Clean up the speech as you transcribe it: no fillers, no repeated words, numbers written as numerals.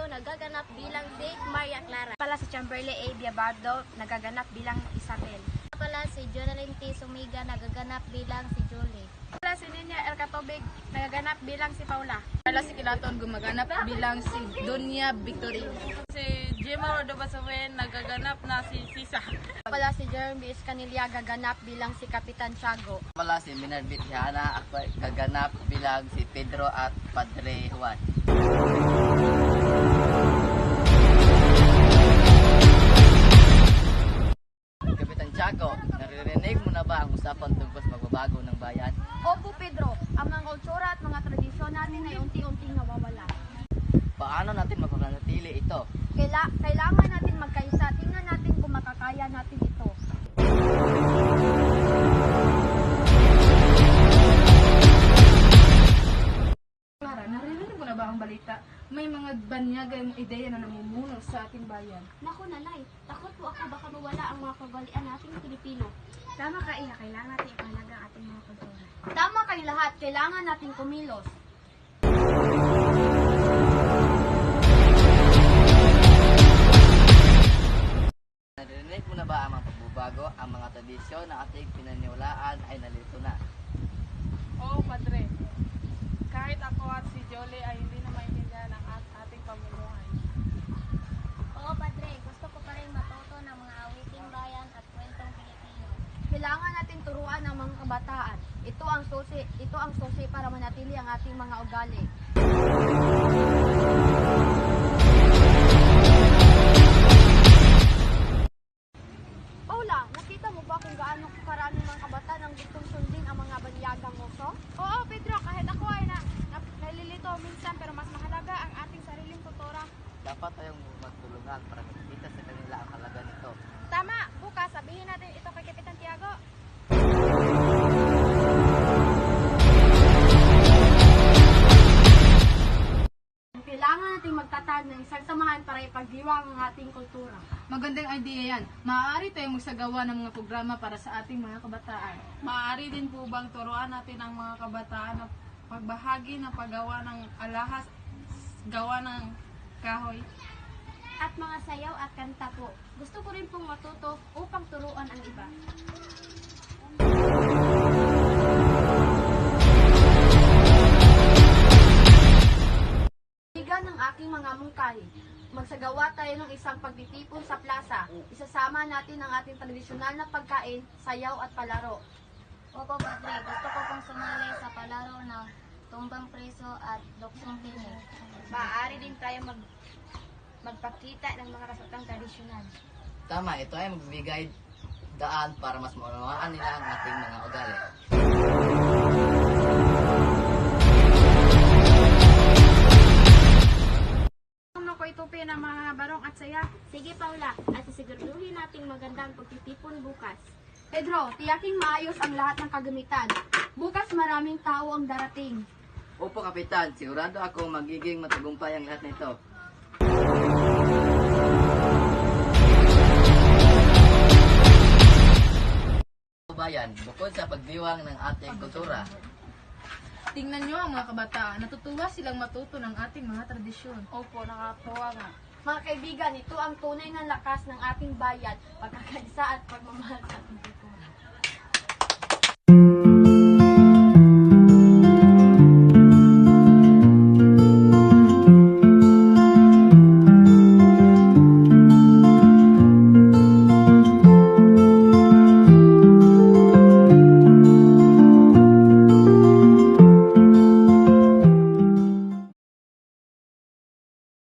nagaganap bilang si Maria Clara. Pala si Chamberlain A. Diabardo, nagaganap bilang Isabel. Pala si Jonalyn T. Sumiga, nagaganap bilang si Julie. Pala si Ninya El Catobig, nagaganap bilang si Paula. Pala si Kilaton, gumaganap bilang si Donya Victoria. Si Gemma Rodobasawen, nagaganap na si Sisa. Pala si Jeremy Escanilla, gaganap bilang si Kapitan Tiago. Pala si Minard Bitjana, ako ay gaganap bilang si Pedro at Padre Juan. Kapitan Tiago, naririnig mo na ba ang usapan tungkol sa magbabago ng bayan? Opo Pedro, ang mga kultura at mga tradisyon natin ay unti-unting nawawala. Paano natin mapapanatili ito? Kailangan natin magkaisa. Tingnan natin kung makakaya natin ito. Clara, naririnig mo na ba ang balita? May mga banyagay ideya na namumuno sa ating bayan. Naku nanay, takot po ako baka mawala ang mga kagalian nating Pilipino. Tama ka, Iha. Kailangan natin ipahalaga ang ating mga kultura. Tama kayo lahat, kailangan nating kumilos. Naririnig mo na ba ang mga pagbabago? Ang mga tradisyon na ating pinaniwalaan ay nalito na. Oo, Padre. Kahit ako at si Jolie ay hindi na maintindihan ang ating pamumuhay. Oo padre, gusto ko pa rin matuto ng mga awiting bayan at kwentong Pilipino. Kailangan natin turuan ang mga kabataan. Ito ang susi para manatili ang ating mga ugali. Paula, nakita mo ba kung gaano karaming mga kabataan ang gustong sundin ang mga banyagang uso? Oo, Pedro, kahit ako ay nalilito minsan pero mas mahalaga ang ating sariling kultura. Dapat tayong magtulungan para makikita sa kanila ang halaga nito. Tama, bukas sabihin natin ito kay Kapitan Tiago. Kailangan nating magtatag ng isang samahan para ipagdiwang ang ating kultura. Magandang idea yan. Maaari tayong magsagawa ng mga programa para sa ating mga kabataan. Maaari din po bang turuan natin ang mga kabataan na pagbahagi ng paggawa ng alahas, gawa ng kahoy? At mga sayaw at kanta po. Gusto ko rin pong matuto upang turuan ang iba. Bigan ng aking mga mungkahi. Magsagawa tayo ng isang pagtitipon sa plaza. Isasama natin ang ating tradisyonal na pagkain, sayaw at palaro. Opo padre, gusto ko pong sumali sa palaro ng tumbang preso at luksong pini. Maaari din tayo magpakita ng mga kasutang tradisyonal. Tama, ito ay magbibigay daan para mas maunawaan nila ang ating mga ugali. Ano ko itupin ang mga barong at saya? Sige Paula, at sisiguraduhin nating magandang pagtitipon bukas. Pedro, tiyaking maayos ang lahat ng kagamitan. Bukas maraming tao ang darating. Opo, Kapitan, sigurado ako magiging matagumpay ang lahat nito. Bayan, bukod sa pagdiwang ng ating kultura, Tingnan nyo ang mga kabataan. Natutuwa silang matuto ng ating mga tradisyon. Opo, nakatuwa nga. Mga kaibigan, ito ang tunay na lakas ng ating bayan, pagkakaisa at pagmamahal sa ating kultura.